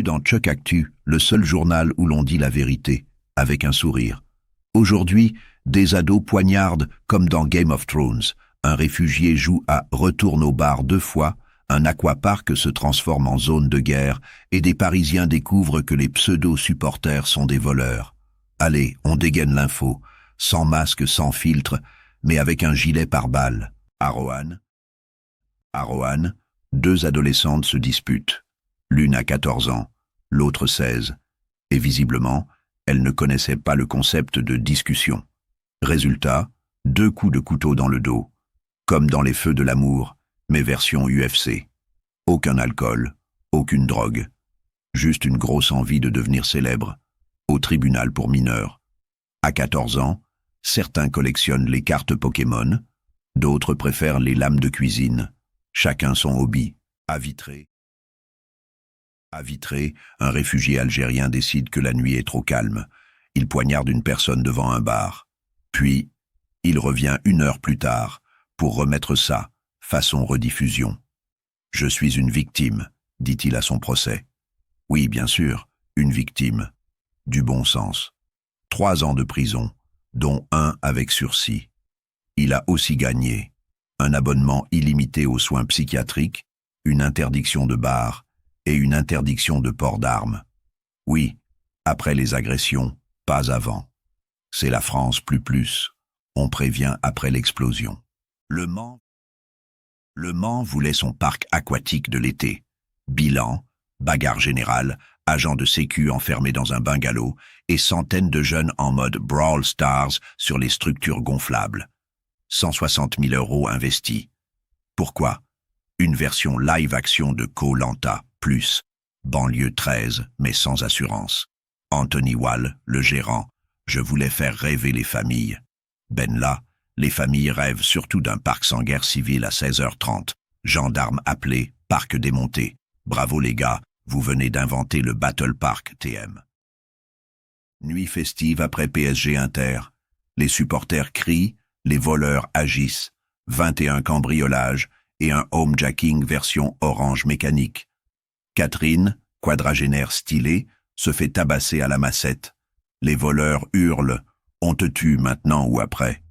dans Chuck Actu, le seul journal où l'on dit la vérité, avec un sourire. Aujourd'hui, des ados poignardent comme dans Game of Thrones. Un réfugié joue à Retourne au bar 2 fois, un aquapark se transforme en zone de guerre et des Parisiens découvrent que les pseudo-supporters sont des voleurs. Allez, on dégaine l'info, sans masque, sans filtre, mais avec un gilet pare-balles. À Roanne, 2 adolescentes se disputent. L'une a 14 ans, l'autre 16. Et visiblement, elles ne connaissaient pas le concept de discussion. Résultat, 2 coups de couteau dans le dos, comme dans les feux de l'amour, mais version UFC. Aucun alcool, aucune drogue. Juste une grosse envie de devenir célèbre. Au tribunal pour mineurs. À 14 ans, certains collectionnent les cartes Pokémon, d'autres préfèrent les lames de cuisine. Chacun son hobby. À Vitré, un réfugié algérien décide que la nuit est trop calme. Il poignarde une personne devant un bar. Puis, il revient 1 heure plus tard pour remettre ça, façon rediffusion. « Je suis une victime », dit-il à son procès. Oui, bien sûr, une victime. Du bon sens. 3 ans de prison, dont 1 avec sursis. Il a aussi gagné un abonnement illimité aux soins psychiatriques, une interdiction de bar et une interdiction de port d'armes. Oui, après les agressions, pas avant. C'est la France plus. On prévient après l'explosion. Le Mans voulait son parc aquatique de l'été. Bilan, bagarre générale, agents de sécu enfermés dans un bungalow et centaines de jeunes en mode Brawl Stars sur les structures gonflables. 160 000 € investis. Pourquoi? Une version live-action de Koh-Lanta, plus, banlieue 13, mais sans assurance. Anthony Wall, le gérant, je voulais faire rêver les familles. Ben là, les familles rêvent surtout d'un parc sans guerre civile à 16h30. Gendarmes appelés, parc démonté. Bravo les gars, vous venez d'inventer le Battle Park TM. Nuit festive après PSG Inter. Les supporters crient, les voleurs agissent. 21 cambriolages et un homejacking version orange mécanique. Catherine, quadragénaire stylée, se fait tabasser à la massette. Les voleurs hurlent « On te tue maintenant ou après ?»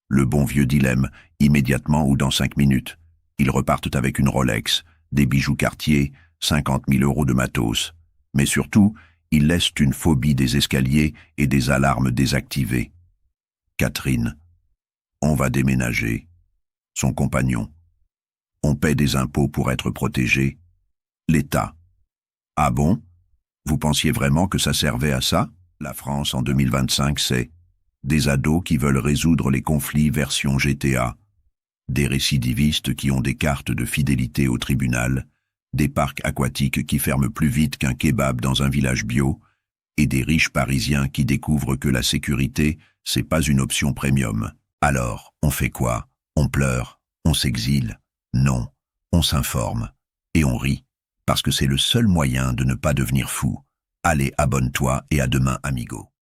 Le bon vieux dilemme, immédiatement ou dans 5 minutes. Ils repartent avec une Rolex, des bijoux Cartier, 50 000 € de matos. Mais surtout, ils laissent une phobie des escaliers et des alarmes désactivées. Catherine. On va déménager. Son compagnon. On paie des impôts pour être protégé. L'État. Ah bon? Vous pensiez vraiment que ça servait à ça? La France en 2025, c'est des ados qui veulent résoudre les conflits version GTA, des récidivistes qui ont des cartes de fidélité au tribunal, des parcs aquatiques qui ferment plus vite qu'un kebab dans un village bio, et des riches Parisiens qui découvrent que la sécurité, c'est pas une option premium. Alors, on fait quoi? On pleure? On s'exile? Non, on s'informe. Et on rit, parce que c'est le seul moyen de ne pas devenir fou. Allez, abonne-toi et à demain, amigo.